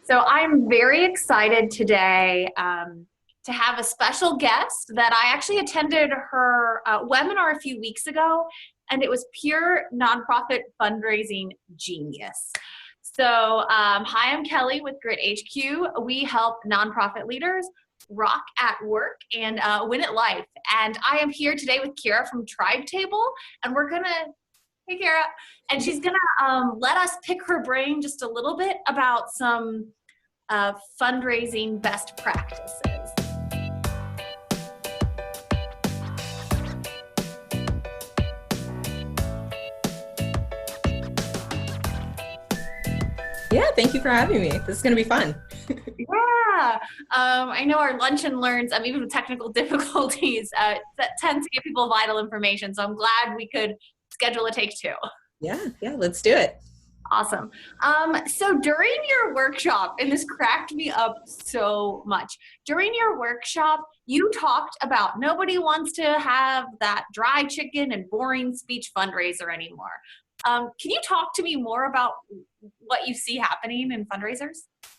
So I'm very excited today to have a special guest that I actually attended her webinar a few weeks ago, and it was pure nonprofit fundraising genius. So hi, I'm Kelly with Grit HQ. We help nonprofit leaders rock at work and win at life. And I am here today with Kira from Tribe Table, and we're gonna Hey, Kara. And she's going to let us pick her brain just a little bit about some fundraising best practices. Yeah, thank you for having me. This is going to be fun. Yeah. I know our lunch and learns, even with technical difficulties, that tend to give people vital information. So I'm glad we could schedule a take two. Yeah, let's do it. Awesome. So during your workshop, and this cracked me up so much, during your workshop, you talked about nobody wants to have that dry chicken and boring speech fundraiser anymore. Can you talk to me more about what you see happening in fundraisers?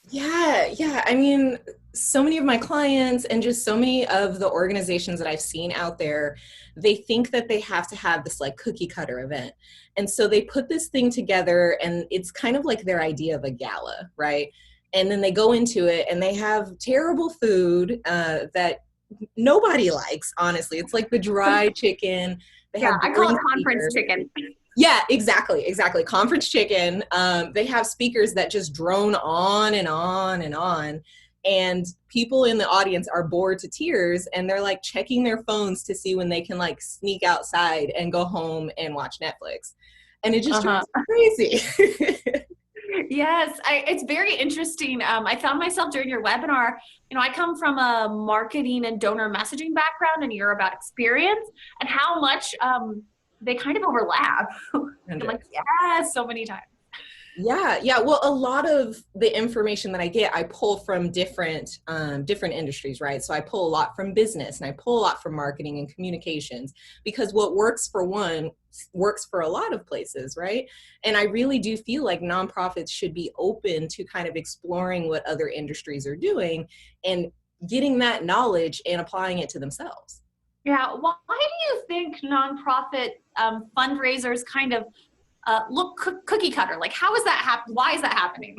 Yeah. I mean, so many of my clients and just so many of the organizations that I've seen out there, they think that they have to have this like cookie cutter event. And so they put this thing together and it's kind of like their idea of a gala, right? And then they go into it and they have terrible food that nobody likes, honestly. It's like the dry chicken. I call it conference chicken. Yeah, exactly. Conference chicken. They have speakers that just drone on and on and on. And people in the audience are bored to tears and they're like checking their phones to see when they can like sneak outside and go home and watch Netflix. And it just drives me crazy. Yes, it's very interesting. I found myself during your webinar, I come from a marketing and donor messaging background, and you're about experience and how much they kind of overlap. I'm like, yes, so many times. Yeah. Well, a lot of the information that I get, I pull from different industries, right? So I pull a lot from business and I pull a lot from marketing and communications, because what works for one works for a lot of places, right? And I really do feel like nonprofits should be open to kind of exploring what other industries are doing and getting that knowledge and applying it to themselves. Yeah. Why do you think nonprofit fundraisers kind of look cookie cutter? Like, how is that happen? Why is that happening?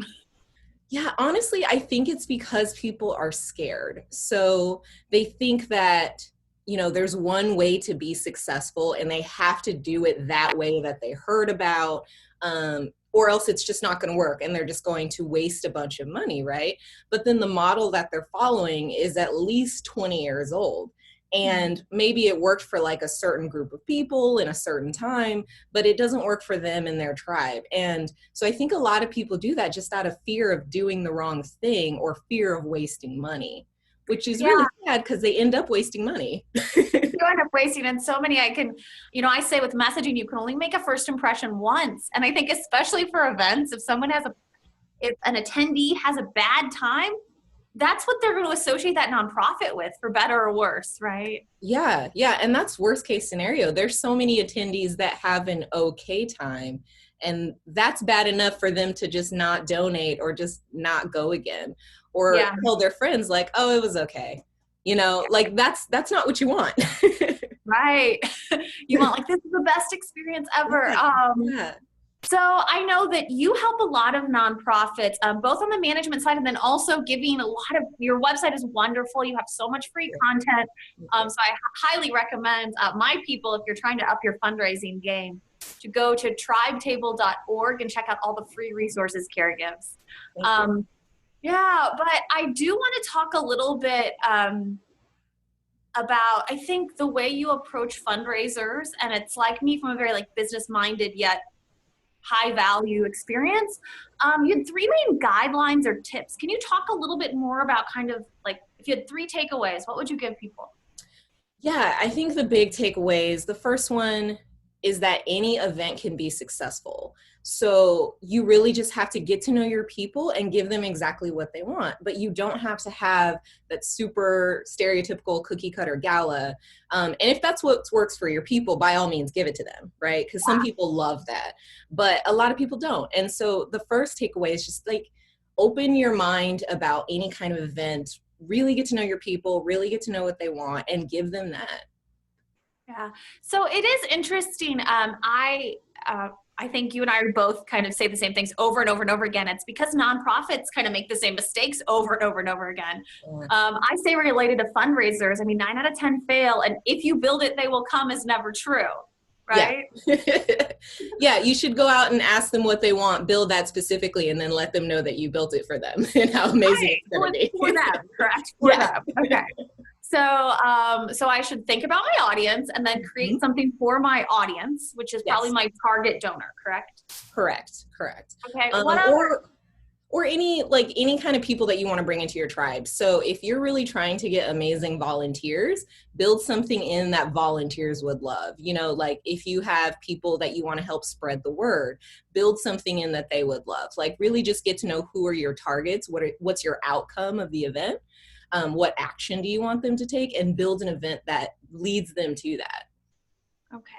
Yeah, honestly, I think it's because people are scared. So they think that, there's one way to be successful and they have to do it that way that they heard about, or else it's just not going to work and they're just going to waste a bunch of money, right? But then the model that they're following is at least 20 years old. And maybe it worked for like a certain group of people in a certain time, but it doesn't work for them and their tribe. And so I think a lot of people do that just out of fear of doing the wrong thing or fear of wasting money, which is really sad because they end up wasting money. You end up wasting, and so many I say with messaging, you can only make a first impression once. And I think especially for events, if an attendee has a bad time, that's what they're going to associate that nonprofit with, for better or worse, right? Yeah. And that's worst case scenario. There's so many attendees that have an okay time, and that's bad enough for them to just not donate or just not go again, or tell their friends like, oh, it was okay. Like that's not what you want. Right. You want like, this is the best experience ever. So I know that you help a lot of nonprofits, both on the management side and then also giving your website is wonderful. You have so much free content. So I highly recommend my people, if you're trying to up your fundraising game, to go to tribetable.org and check out all the free resources Kara gives. But I do want to talk a little bit about, I think, the way you approach fundraisers, and it's like me from a very business-minded yet high value experience. You had three main guidelines or tips. Can you talk a little bit more about kind of if you had three takeaways, what would you give people? Yeah, I think the big takeaways, the first one is that any event can be successful. So you really just have to get to know your people and give them exactly what they want. But you don't have to have that super stereotypical cookie cutter gala. And if that's what works for your people, by all means, give it to them, right? Because some people love that, but a lot of people don't. And so the first takeaway is just open your mind about any kind of event, really get to know your people, really get to know what they want, and give them that. Yeah. So it is interesting. I think you and I both kind of say the same things over and over and over again. It's because nonprofits kind of make the same mistakes over and over and over again. Yeah. I say related to fundraisers, I mean, 9 out of 10 fail, and if you build it, they will come is never true, right? Yeah. Yeah, you should go out and ask them what they want, build that specifically, and then let them know that you built it for them and how amazing Right. it's going to be. For them, correct? For Yeah. them. Okay. So I should think about my audience and then create something for my audience, which is probably Yes. my target donor, correct? Correct. Okay. What other? Or any kind of people that you want to bring into your tribe. So if you're really trying to get amazing volunteers, build something in that volunteers would love. You know, like if you have people that you want to help spread the word, build something in that they would love. Like really just get to know who are your targets, what's your outcome of the event, what action do you want them to take, and build an event that leads them to that. Okay.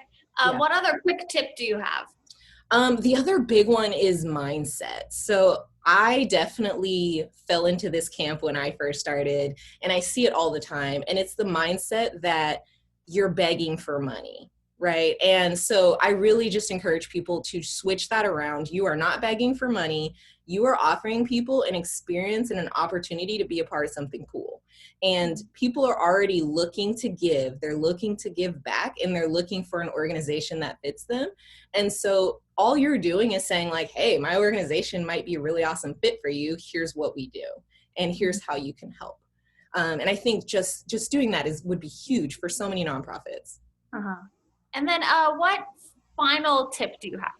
Yeah. What other quick tip do you have? The other big one is mindset. So I definitely fell into this camp when I first started, and I see it all the time. And it's the mindset that you're begging for money, right? And so I really just encourage people to switch that around. You are not begging for money. You are offering people an experience and an opportunity to be a part of something cool. And people are already looking to give. They're looking to give back, and they're looking for an organization that fits them. And so all you're doing is saying like, hey, my organization might be a really awesome fit for you. Here's what we do, and here's how you can help. And I think just doing that would be huge for so many nonprofits. Uh-huh. And then what final tip do you have?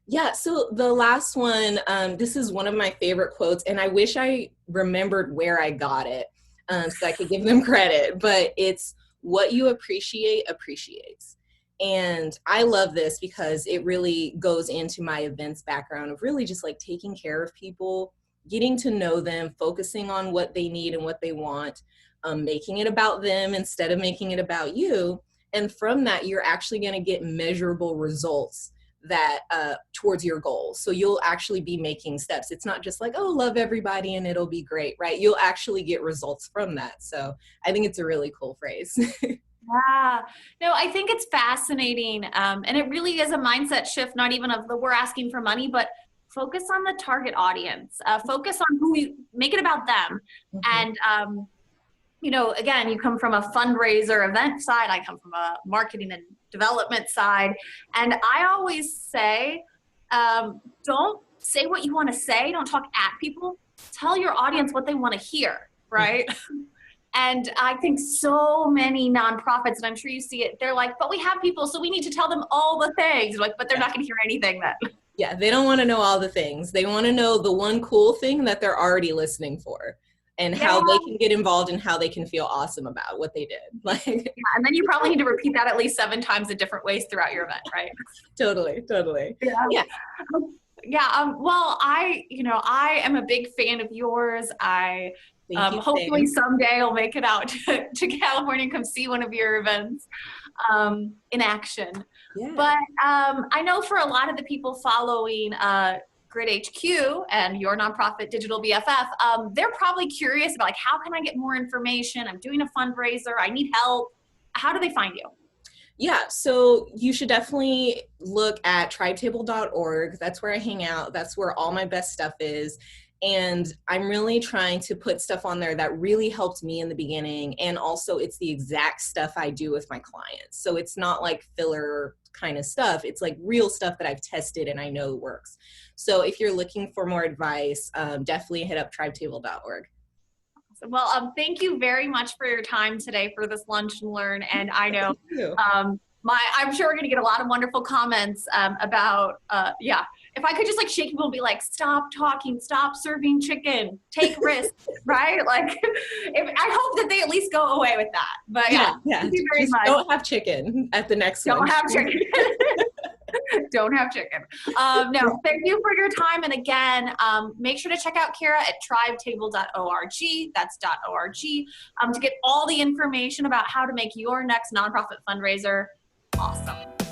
Yeah, so the last one, this is one of my favorite quotes, and I wish I remembered where I got it so I could give them credit, but it's what you appreciate appreciates. And I love this because it really goes into my events background of really just like taking care of people, getting to know them, focusing on what they need and what they want, making it about them instead of making it about you. And from that, you're actually going to get measurable results that towards your goals. So you'll actually be making steps. It's not just like, oh, love everybody and it'll be great, right? You'll actually get results from that. So I think it's a really cool phrase. Yeah, no, I think it's fascinating. And it really is a mindset shift, not even of the we're asking for money, but focus on the target audience, focus on who you make it about them. And, you know, again, you come from a fundraiser event side. I come from a marketing and development side. And I always say, don't say what you want to say. Don't talk at people. Tell your audience what they want to hear, right? And I think so many nonprofits, and I'm sure you see it, they're like, but we have people, so we need to tell them all the things. Like, but they're not going to hear anything then. Yeah, they don't want to know all the things. They want to know the one cool thing that they're already listening for, and how they can get involved and how they can feel awesome about what they did. Like, yeah, and then you probably need to repeat that at least 7 times in different ways throughout your event, right? Totally. Yeah. Well, I am a big fan of yours. Hopefully someday I'll make it out to California and come see one of your events in action. Yeah. But I know for a lot of the people following Grid HQ and your nonprofit Digital BFF, they're probably curious about like, how can I get more information? I'm doing a fundraiser. I need help. How do they find you? Yeah, so you should definitely look at tribetable.org. That's where I hang out. That's where all my best stuff is. And I'm really trying to put stuff on there that really helped me in the beginning. And also it's the exact stuff I do with my clients. So it's not like filler kind of stuff. It's like real stuff that I've tested and I know works. So if you're looking for more advice, definitely hit up tribetable.org. Well, thank you very much for your time today for this lunch and learn. And I know I'm sure we're going to get a lot of wonderful comments about, if I could just like shake people and be like, stop talking, stop serving chicken, take risks, right? Like, I hope that they at least go away with that. But yeah. Thank you very much. Don't have chicken at the next one. Don't have chicken. Don't have chicken. No, thank you for your time. And again, make sure to check out Kara at tribetable.org. That's .org to get all the information about how to make your next nonprofit fundraiser awesome.